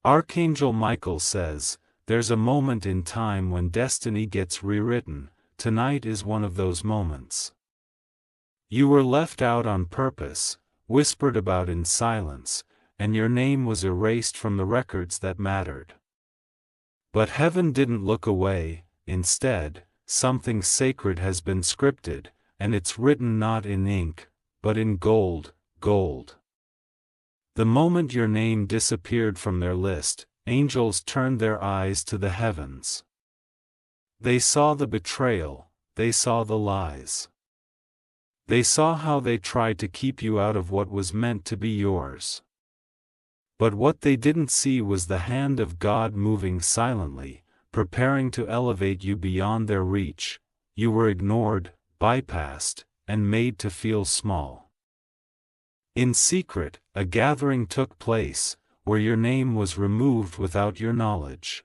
Archangel Michael says, there's a moment in time when destiny gets rewritten. Tonight is one of those moments. You were left out on purpose, whispered about in silence, and your name was erased from the records that mattered. But heaven didn't look away. Instead, something sacred has been scripted, and it's written not in ink, but in gold. The moment your name disappeared from their list, angels turned their eyes to the heavens. They saw the betrayal, they saw the lies. They saw how they tried to keep you out of what was meant to be yours. But what they didn't see was the hand of God moving silently, preparing to elevate you beyond their reach. You were ignored, bypassed, and made to feel small. In secret, a gathering took place, where your name was removed without your knowledge.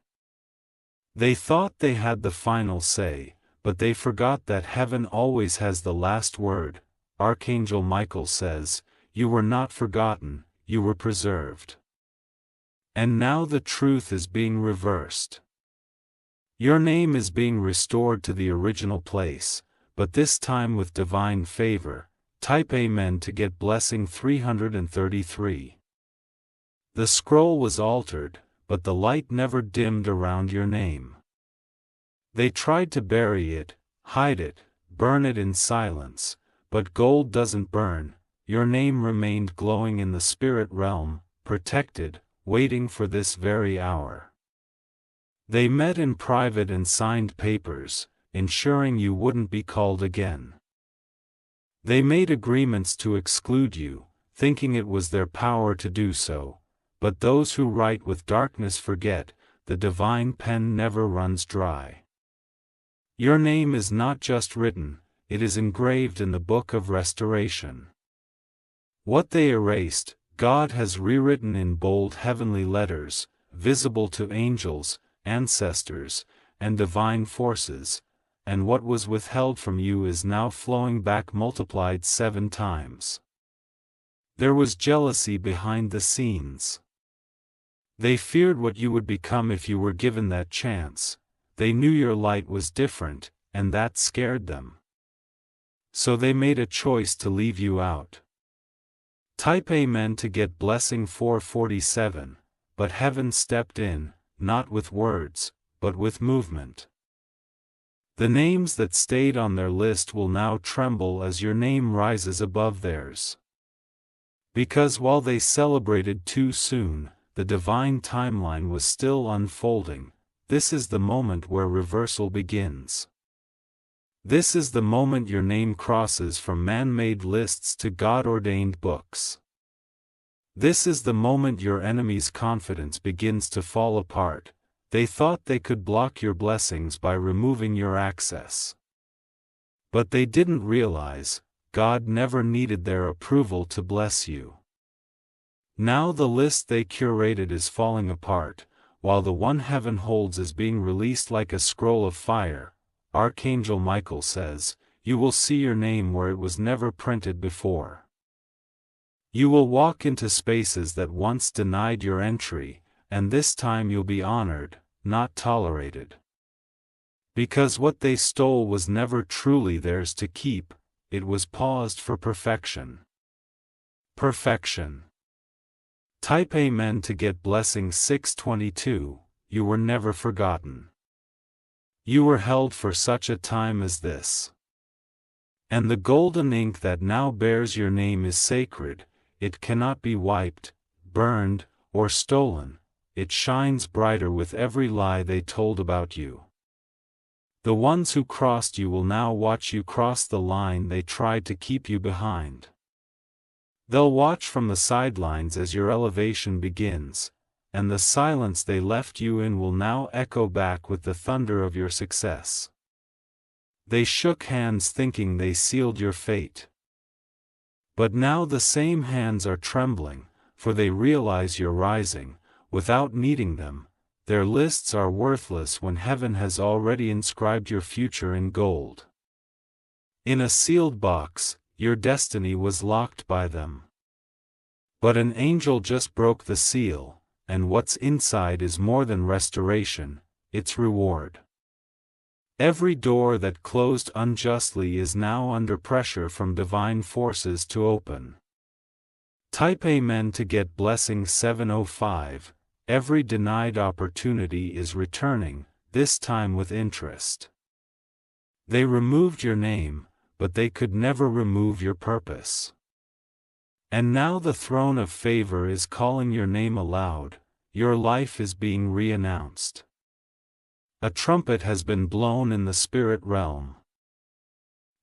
They thought they had the final say, but they forgot that heaven always has the last word. Archangel Michael says, you were not forgotten, you were preserved. And now the truth is being reversed. Your name is being restored to the original place, but this time with divine favor. Type Amen to get blessing 333. The scroll was altered, but the light never dimmed around your name. They tried to bury it, hide it, burn it in silence, but gold doesn't burn. Your name remained glowing in the spirit realm, protected, waiting for this very hour. They met in private and signed papers, ensuring you wouldn't be called again. They made agreements to exclude you, thinking it was their power to do so, but those who write with darkness forget, the divine pen never runs dry. Your name is not just written, it is engraved in the book of restoration. What they erased, God has rewritten in bold heavenly letters, visible to angels, ancestors, and divine forces, and what was withheld from you is now flowing back multiplied 7 times. There was jealousy behind the scenes. They feared what you would become if you were given that chance. They knew your light was different, and that scared them. So they made a choice to leave you out. Type Amen to get blessing 447, but heaven stepped in, not with words, but with movement. The names that stayed on their list will now tremble as your name rises above theirs. Because while they celebrated too soon, the divine timeline was still unfolding. This is the moment where reversal begins. This is the moment your name crosses from man-made lists to God-ordained books. This is the moment your enemy's confidence begins to fall apart. They thought they could block your blessings by removing your access. But they didn't realize, God never needed their approval to bless you. Now the list they curated is falling apart, while the one heaven holds is being released like a scroll of fire. Archangel Michael says, you will see your name where it was never printed before. You will walk into spaces that once denied your entry, and this time you'll be honored, not tolerated. Because what they stole was never truly theirs to keep, it was paused for perfection. Perfection. Type Amen to get blessing 622, you were never forgotten. You were held for such a time as this. And the golden ink that now bears your name is sacred, it cannot be wiped, burned, or stolen. It shines brighter with every lie they told about you. The ones who crossed you will now watch you cross the line they tried to keep you behind. They'll watch from the sidelines as your elevation begins, and the silence they left you in will now echo back with the thunder of your success. They shook hands thinking they sealed your fate. But now the same hands are trembling, for they realize you're rising. Without needing them, their lists are worthless when heaven has already inscribed your future in gold. In a sealed box, your destiny was locked by them. But an angel just broke the seal, and what's inside is more than restoration, it's reward. Every door that closed unjustly is now under pressure from divine forces to open. Type Amen to get blessing 705. Every denied opportunity is returning, this time with interest. They removed your name, but they could never remove your purpose. And now the throne of favor is calling your name aloud, your life is being re-announced. A trumpet has been blown in the spirit realm.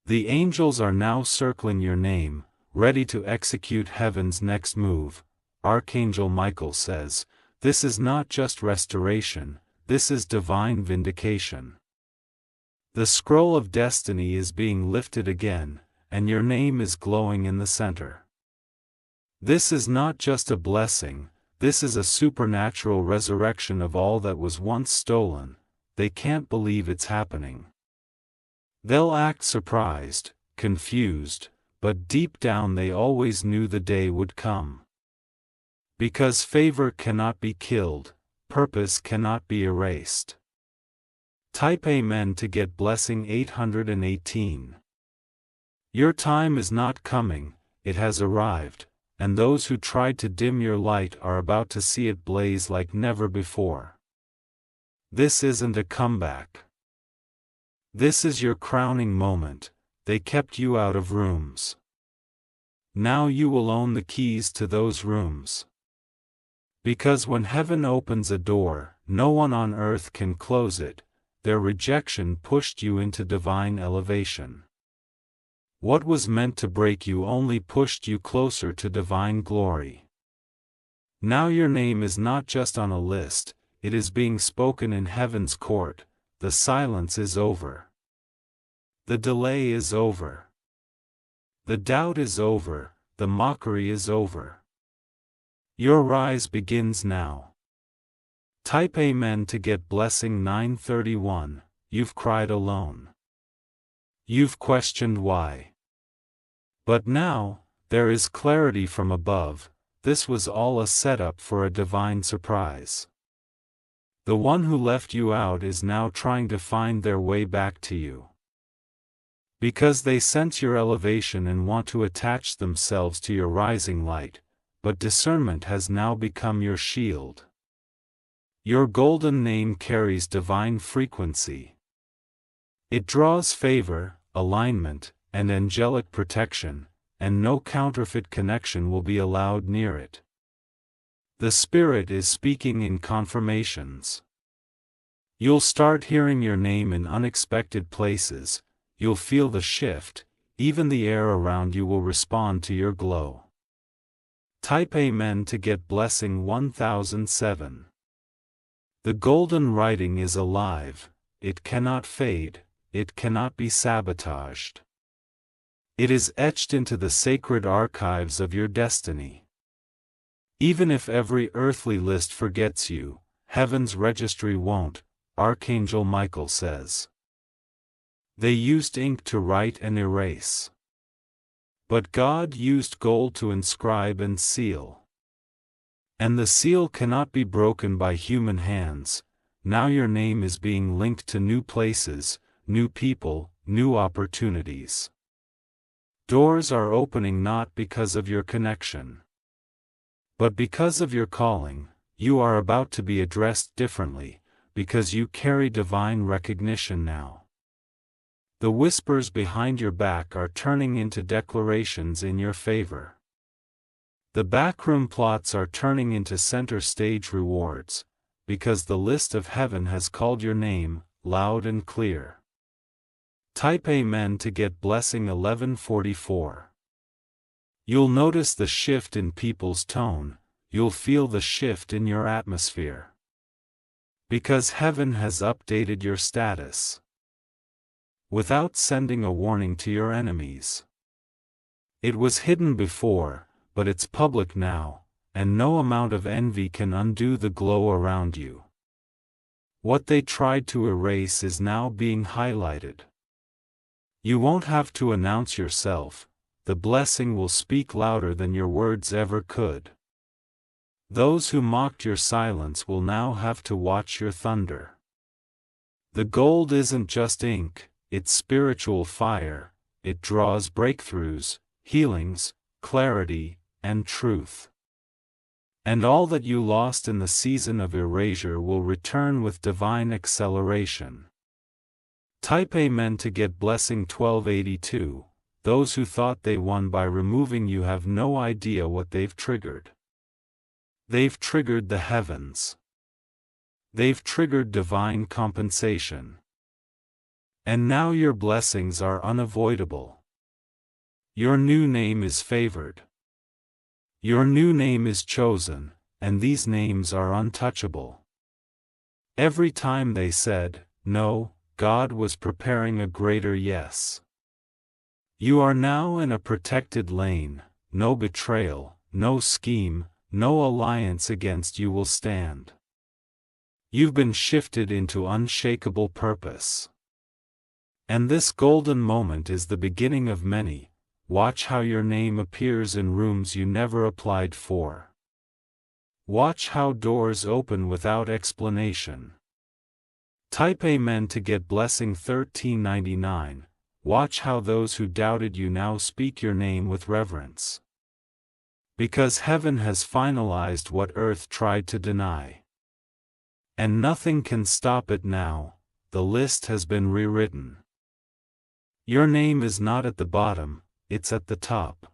The angels are now circling your name, ready to execute heaven's next move. Archangel Michael says, this is not just restoration, this is divine vindication. The scroll of destiny is being lifted again, and your name is glowing in the center. This is not just a blessing, this is a supernatural resurrection of all that was once stolen. They can't believe it's happening. They'll act surprised, confused, but deep down they always knew the day would come. Because favor cannot be killed, purpose cannot be erased. Type Amen to get blessing 818. Your time is not coming, it has arrived, and those who tried to dim your light are about to see it blaze like never before. This isn't a comeback. This is your crowning moment. They kept you out of rooms. Now you will own the keys to those rooms. Because when heaven opens a door, no one on earth can close it. Their rejection pushed you into divine elevation. What was meant to break you only pushed you closer to divine glory. Now your name is not just on a list, it is being spoken in heaven's court. The silence is over. The delay is over. The doubt is over, the mockery is over. Your rise begins now. Type Amen to get blessing 931. You've cried alone. You've questioned why. But now, there is clarity from above. This was all a setup for a divine surprise. The one who left you out is now trying to find their way back to you. Because they sense your elevation and want to attach themselves to your rising light, but discernment has now become your shield. Your golden name carries divine frequency. It draws favor, alignment, and angelic protection, and no counterfeit connection will be allowed near it. The Spirit is speaking in confirmations. You'll start hearing your name in unexpected places, you'll feel the shift, even the air around you will respond to your glow. Type Amen to get blessing 1007. The golden writing is alive, it cannot fade, it cannot be sabotaged. It is etched into the sacred archives of your destiny. Even if every earthly list forgets you, heaven's registry won't, Archangel Michael says. They used ink to write and erase. But God used gold to inscribe and seal. And the seal cannot be broken by human hands. Now your name is being linked to new places, new people, new opportunities. Doors are opening not because of your connection, but because of your calling. You are about to be addressed differently, because you carry divine recognition now. The whispers behind your back are turning into declarations in your favor. The backroom plots are turning into center stage rewards, because the list of heaven has called your name, loud and clear. Type Amen to get blessing 1144. You'll notice the shift in people's tone, you'll feel the shift in your atmosphere. Because heaven has updated your status. Without sending a warning to your enemies. It was hidden before, but it's public now, and no amount of envy can undo the glow around you. What they tried to erase is now being highlighted. You won't have to announce yourself, the blessing will speak louder than your words ever could. Those who mocked your silence will now have to watch your thunder. The gold isn't just ink, it's spiritual fire. It draws breakthroughs, healings, clarity, and truth. And all that you lost in the season of erasure will return with divine acceleration. Type Amen to get blessing 1282. Those who thought they won by removing you have no idea what they've triggered. They've triggered the heavens. They've triggered divine compensation. And now your blessings are unavoidable. Your new name is favored. Your new name is chosen, and these names are untouchable. Every time they said, no, God was preparing a greater yes. You are now in a protected lane. No betrayal, no scheme, no alliance against you will stand. You've been shifted into unshakable purpose. And this golden moment is the beginning of many. Watch how your name appears in rooms you never applied for. Watch how doors open without explanation. Type Amen to get blessing 1399. Watch how those who doubted you now speak your name with reverence. Because heaven has finalized what earth tried to deny. And nothing can stop it now. The list has been rewritten. Your name is not at the bottom, it's at the top.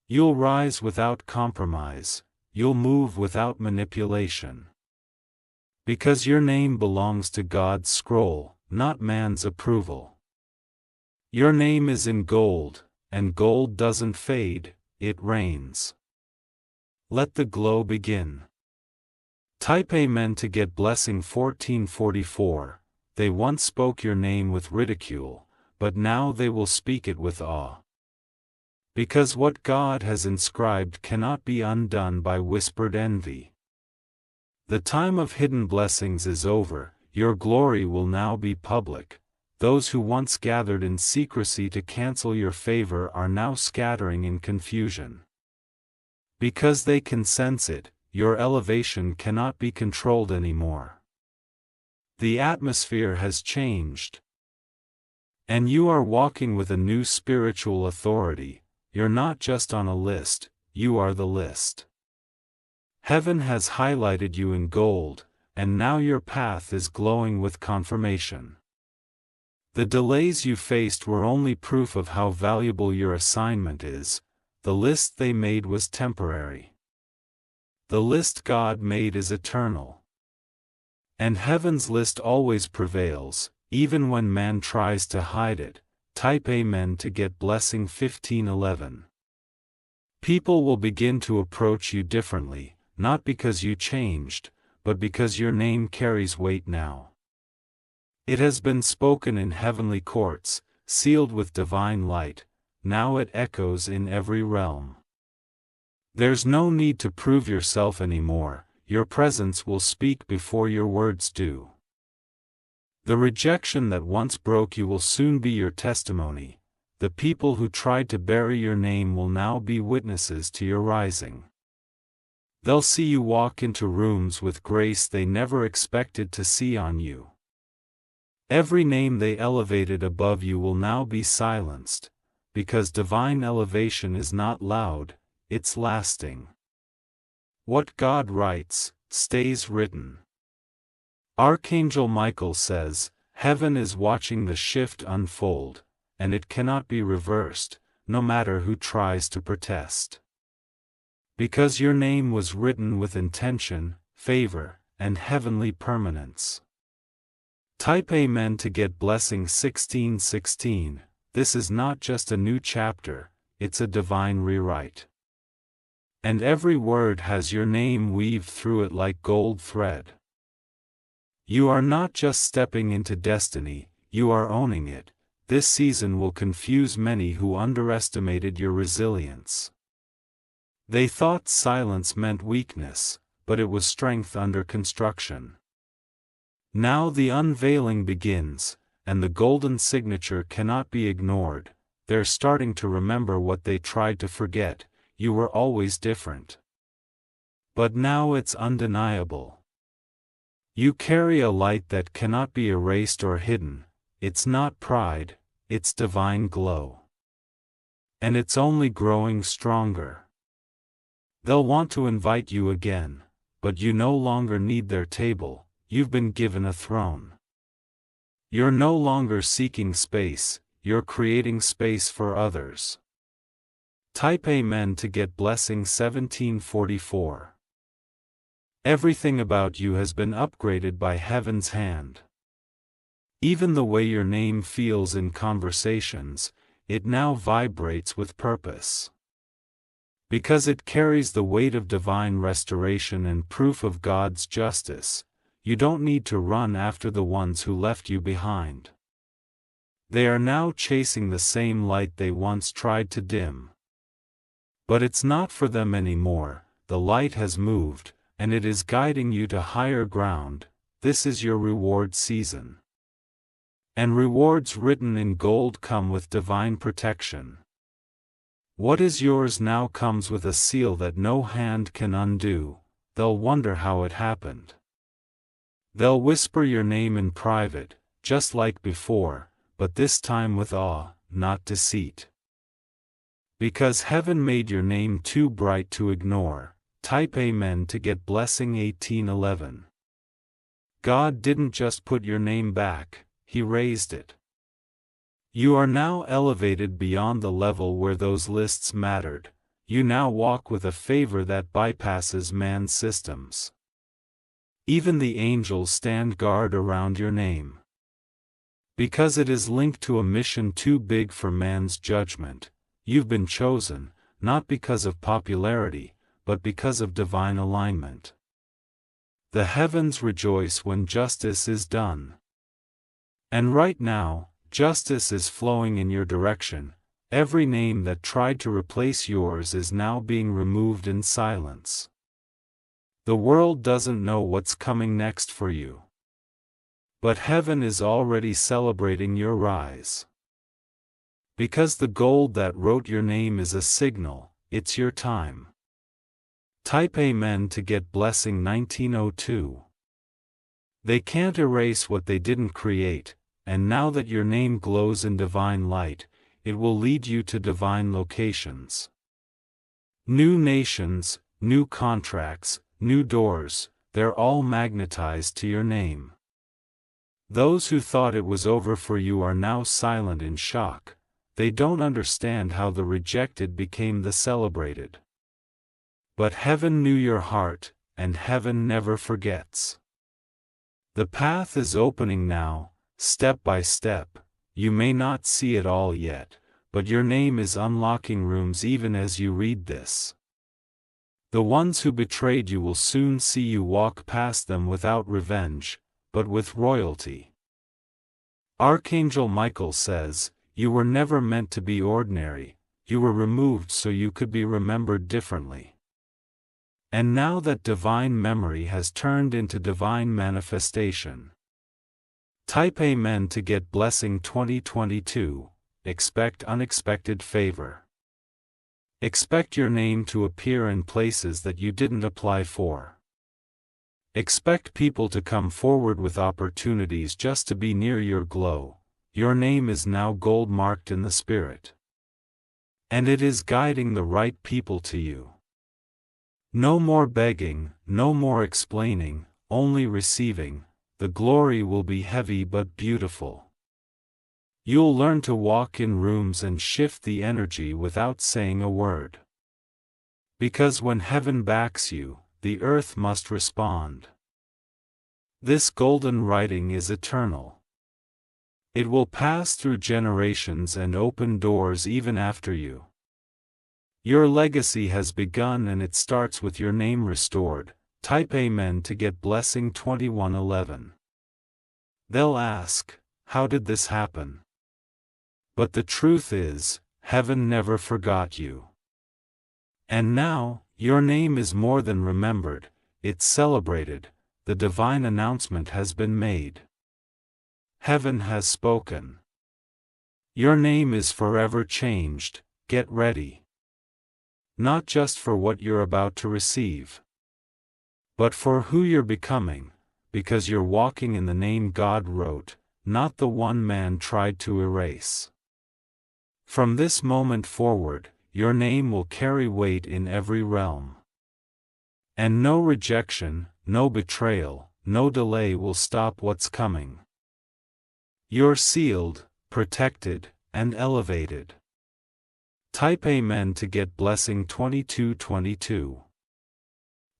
You'll rise without compromise, you'll move without manipulation. Because your name belongs to God's scroll, not man's approval. Your name is in gold, and gold doesn't fade, it reigns. Let the glow begin. Type Amen to get blessing 1444. They once spoke your name with ridicule, but now they will speak it with awe. Because what God has inscribed cannot be undone by whispered envy. The time of hidden blessings is over, your glory will now be public. Those who once gathered in secrecy to cancel your favor are now scattering in confusion. Because they can sense it, your elevation cannot be controlled anymore. The atmosphere has changed. And you are walking with a new spiritual authority. You're not just on a list, you are the list. Heaven has highlighted you in gold, and now your path is glowing with confirmation. The delays you faced were only proof of how valuable your assignment is. The list they made was temporary. The list God made is eternal. And heaven's list always prevails, even when man tries to hide it. Type Amen to get blessing 1511. People will begin to approach you differently, not because you changed, but because your name carries weight now. It has been spoken in heavenly courts, sealed with divine light, now it echoes in every realm. There's no need to prove yourself anymore, your presence will speak before your words do. The rejection that once broke you will soon be your testimony. The people who tried to bury your name will now be witnesses to your rising. They'll see you walk into rooms with grace they never expected to see on you. Every name they elevated above you will now be silenced, because divine elevation is not loud, it's lasting. What God writes, stays written. Archangel Michael says, heaven is watching the shift unfold, and it cannot be reversed, no matter who tries to protest. Because your name was written with intention, favor, and heavenly permanence. Type Amen to get blessing 1616. This is not just a new chapter, it's a divine rewrite. And every word has your name weaved through it like gold thread. You are not just stepping into destiny, you are owning it. This season will confuse many who underestimated your resilience. They thought silence meant weakness, but it was strength under construction. Now the unveiling begins, and the golden signature cannot be ignored. They're starting to remember what they tried to forget. You were always different. But now it's undeniable. You carry a light that cannot be erased or hidden. It's not pride, it's divine glow. And it's only growing stronger. They'll want to invite you again, but you no longer need their table, you've been given a throne. You're no longer seeking space, you're creating space for others. Type Amen to get blessing 1744. Everything about you has been upgraded by heaven's hand. Even the way your name feels in conversations, it now vibrates with purpose. Because it carries the weight of divine restoration and proof of God's justice, you don't need to run after the ones who left you behind. They are now chasing the same light they once tried to dim. But it's not for them anymore, the light has moved, and it is guiding you to higher ground. This is your reward season. And rewards written in gold come with divine protection. What is yours now comes with a seal that no hand can undo. They'll wonder how it happened. They'll whisper your name in private, just like before, but this time with awe, not deceit. Because heaven made your name too bright to ignore. Type Amen to get blessing 1811. God didn't just put your name back, He raised it. You are now elevated beyond the level where those lists mattered. You now walk with a favor that bypasses man's systems. Even the angels stand guard around your name. Because it is linked to a mission too big for man's judgment, you've been chosen, not because of popularity, but because of divine alignment. The heavens rejoice when justice is done. And right now, justice is flowing in your direction. Every name that tried to replace yours is now being removed in silence. The world doesn't know what's coming next for you. But heaven is already celebrating your rise. Because the gold that wrote your name is a signal, it's your time. Type Amen to get blessing 1902. They can't erase what they didn't create, and now that your name glows in divine light, it will lead you to divine locations. New nations, new contracts, new doors, they're all magnetized to your name. Those who thought it was over for you are now silent in shock. They don't understand how the rejected became the celebrated. But heaven knew your heart, and heaven never forgets. The path is opening now, step by step. You may not see it all yet, but your name is unlocking rooms even as you read this. The ones who betrayed you will soon see you walk past them without revenge, but with royalty. Archangel Michael says, "You were never meant to be ordinary, you were removed so you could be remembered differently." And now that divine memory has turned into divine manifestation. Type Amen to get blessing 2022, expect unexpected favor. Expect your name to appear in places that you didn't apply for. Expect people to come forward with opportunities just to be near your glow. Your name is now gold marked in the spirit. And it is guiding the right people to you. No more begging, no more explaining, only receiving. The glory will be heavy but beautiful. You'll learn to walk in rooms and shift the energy without saying a word. Because when heaven backs you, the earth must respond. This golden writing is eternal. It will pass through generations and open doors even after you. Your legacy has begun and it starts with your name restored. Type Amen to get blessing 2111. They'll ask, how did this happen? But the truth is, heaven never forgot you. And now, your name is more than remembered, it's celebrated. The divine announcement has been made. Heaven has spoken. Your name is forever changed. Get ready. Not just for what you're about to receive, but for who you're becoming, because you're walking in the name God wrote, not the one man tried to erase. From this moment forward, your name will carry weight in every realm. And no rejection, no betrayal, no delay will stop what's coming. You're sealed, protected, and elevated. Type Amen to get blessing 2222.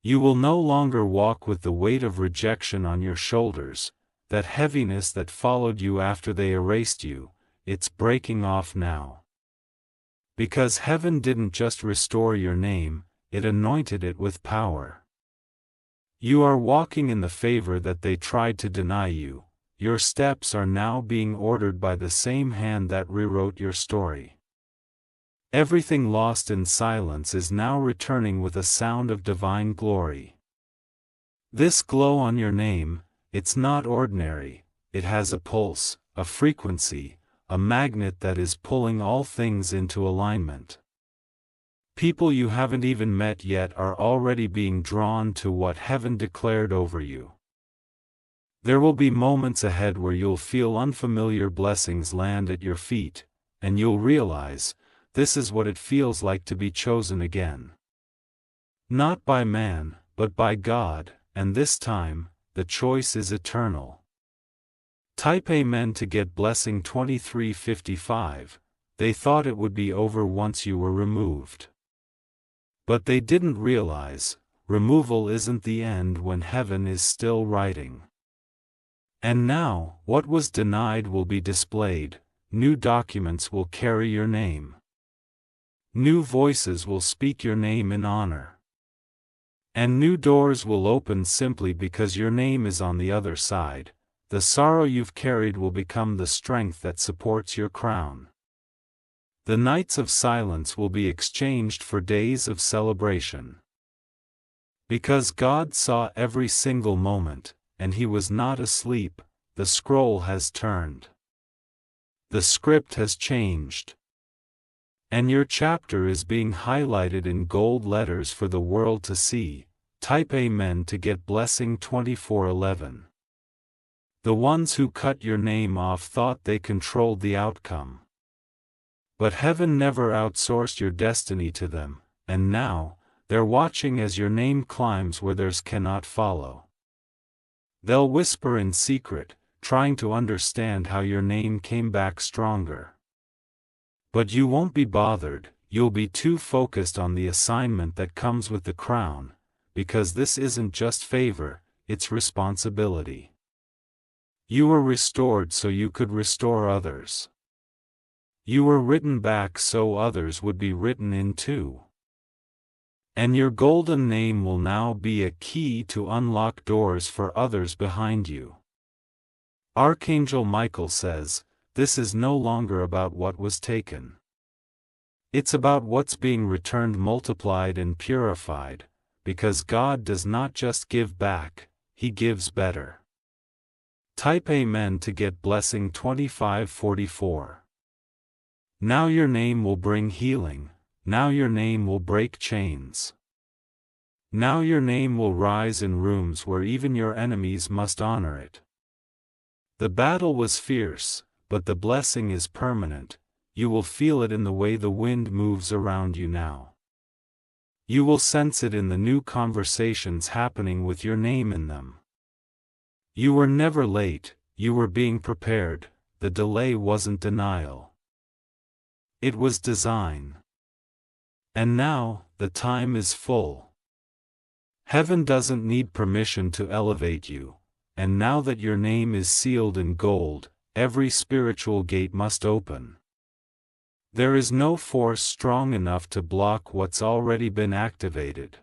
You will no longer walk with the weight of rejection on your shoulders, that heaviness that followed you after they erased you. It's breaking off now. Because heaven didn't just restore your name, it anointed it with power. You are walking in the favor that they tried to deny you. Your steps are now being ordered by the same hand that rewrote your story. Everything lost in silence is now returning with a sound of divine glory. This glow on your name, it's not ordinary, it has a pulse, a frequency, a magnet that is pulling all things into alignment. People you haven't even met yet are already being drawn to what heaven declared over you. There will be moments ahead where you'll feel unfamiliar blessings land at your feet, and you'll realize, this is what it feels like to be chosen again. Not by man, but by God, and this time, the choice is eternal. Type Amen to get blessing 2355. They thought it would be over once you were removed. But they didn't realize, removal isn't the end when heaven is still writing. And now, what was denied will be displayed, new documents will carry your name. New voices will speak your name in honor. And new doors will open simply because your name is on the other side. The sorrow you've carried will become the strength that supports your crown. The nights of silence will be exchanged for days of celebration. Because God saw every single moment, and He was not asleep, the scroll has turned. The script has changed. And your chapter is being highlighted in gold letters for the world to see. Type Amen to get blessing 2411. The ones who cut your name off thought they controlled the outcome. But heaven never outsourced your destiny to them, and now, they're watching as your name climbs where theirs cannot follow. They'll whisper in secret, trying to understand how your name came back stronger. But you won't be bothered, you'll be too focused on the assignment that comes with the crown, because this isn't just favor, it's responsibility. You were restored so you could restore others. You were written back so others would be written in too. And your golden name will now be a key to unlock doors for others behind you. Archangel Michael says, this is no longer about what was taken. It's about what's being returned multiplied and purified, because God does not just give back, He gives better. Type Amen to get blessing 2544. Now your name will bring healing, now your name will break chains. Now your name will rise in rooms where even your enemies must honor it. The battle was fierce, but the blessing is permanent. You will feel it in the way the wind moves around you now. You will sense it in the new conversations happening with your name in them. You were never late, you were being prepared. The delay wasn't denial. It was design. And now, the time is full. Heaven doesn't need permission to elevate you, and now that your name is sealed in gold, every spiritual gate must open. There is no force strong enough to block what's already been activated.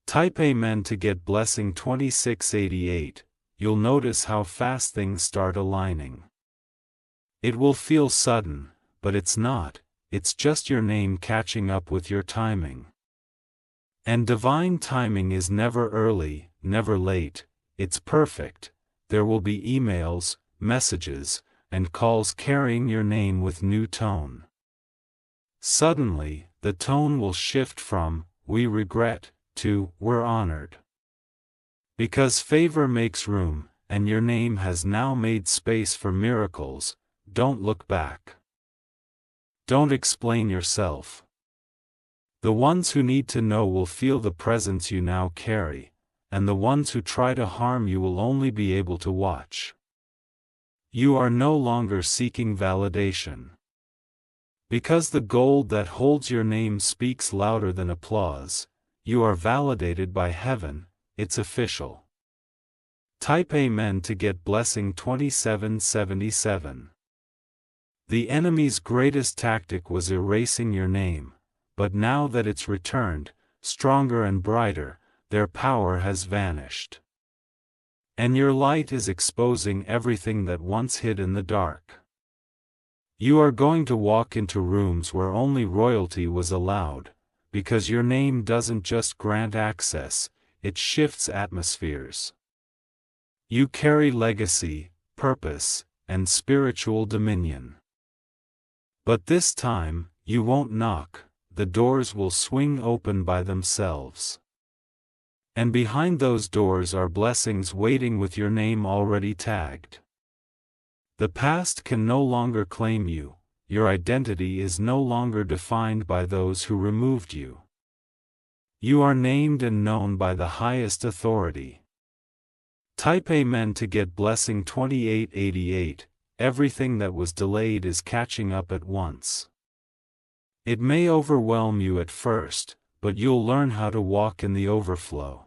Type Amen to get blessing 2688. You'll notice how fast things start aligning. It will feel sudden, but it's not, it's just your name catching up with your timing. And divine timing is never early, never late, it's perfect. There will be emails, messages, and calls carrying your name with new tone. Suddenly, the tone will shift from, "we regret," to, "we're honored." Because favor makes room, and your name has now made space for miracles, don't look back. Don't explain yourself. The ones who need to know will feel the presence you now carry, and the ones who try to harm you will only be able to watch. You are no longer seeking validation. Because the gold that holds your name speaks louder than applause, you are validated by heaven, it's official. Type Amen to get blessing 2777. The enemy's greatest tactic was erasing your name, but now that it's returned, stronger and brighter, their power has vanished. And your light is exposing everything that once hid in the dark. You are going to walk into rooms where only royalty was allowed, because your name doesn't just grant access, it shifts atmospheres. You carry legacy, purpose, and spiritual dominion. But this time, you won't knock, the doors will swing open by themselves. And behind those doors are blessings waiting with your name already tagged. The past can no longer claim you, your identity is no longer defined by those who removed you. You are named and known by the highest authority. Type Amen to get blessing 2888, everything that was delayed is catching up at once. It may overwhelm you at first, but you'll learn how to walk in the overflow.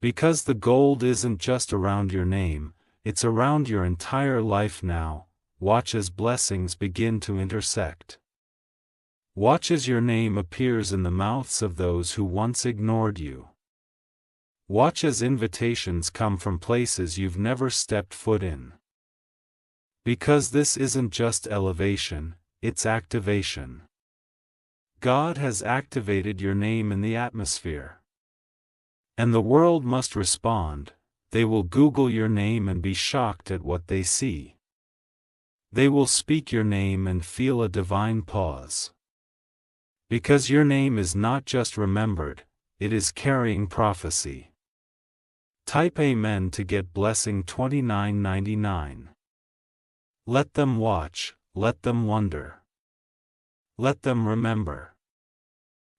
Because the gold isn't just around your name, it's around your entire life now. Watch as blessings begin to intersect. Watch as your name appears in the mouths of those who once ignored you. Watch as invitations come from places you've never stepped foot in. Because this isn't just elevation, it's activation. God has activated your name in the atmosphere. And the world must respond. They will Google your name and be shocked at what they see. They will speak your name and feel a divine pause. Because your name is not just remembered, it is carrying prophecy. Type Amen to get blessing 2999. Let them watch, let them wonder. Let them remember.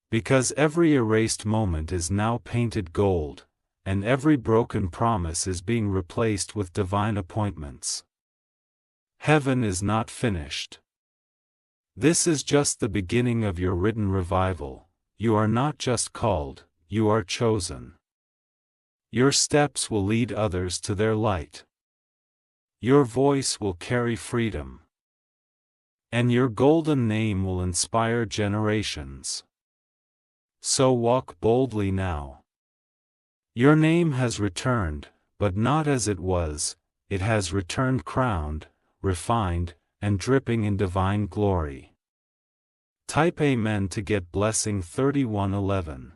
Because every erased moment is now painted gold, and every broken promise is being replaced with divine appointments. Heaven is not finished. This is just the beginning of your written revival. You are not just called, you are chosen. Your steps will lead others to their light. Your voice will carry freedom. And your golden name will inspire generations. So walk boldly now. Your name has returned, but not as it was, it has returned crowned, refined, and dripping in divine glory. Type Amen to get blessing 3111.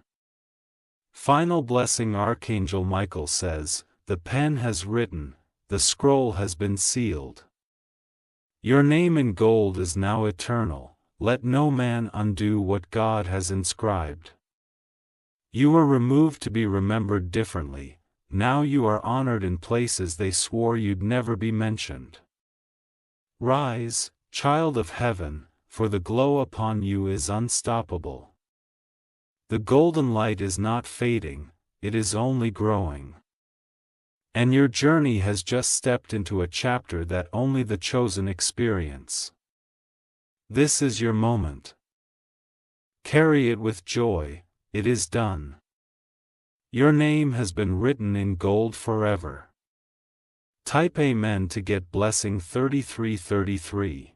Final blessing Archangel Michael says, the pen has written, the scroll has been sealed. Your name in gold is now eternal, let no man undo what God has inscribed. You were removed to be remembered differently, now you are honored in places they swore you'd never be mentioned. Rise, child of heaven, for the glow upon you is unstoppable. The golden light is not fading, it is only growing. And your journey has just stepped into a chapter that only the chosen experience. This is your moment. Carry it with joy, it is done. Your name has been written in gold forever. Type Amen to get blessing 3333.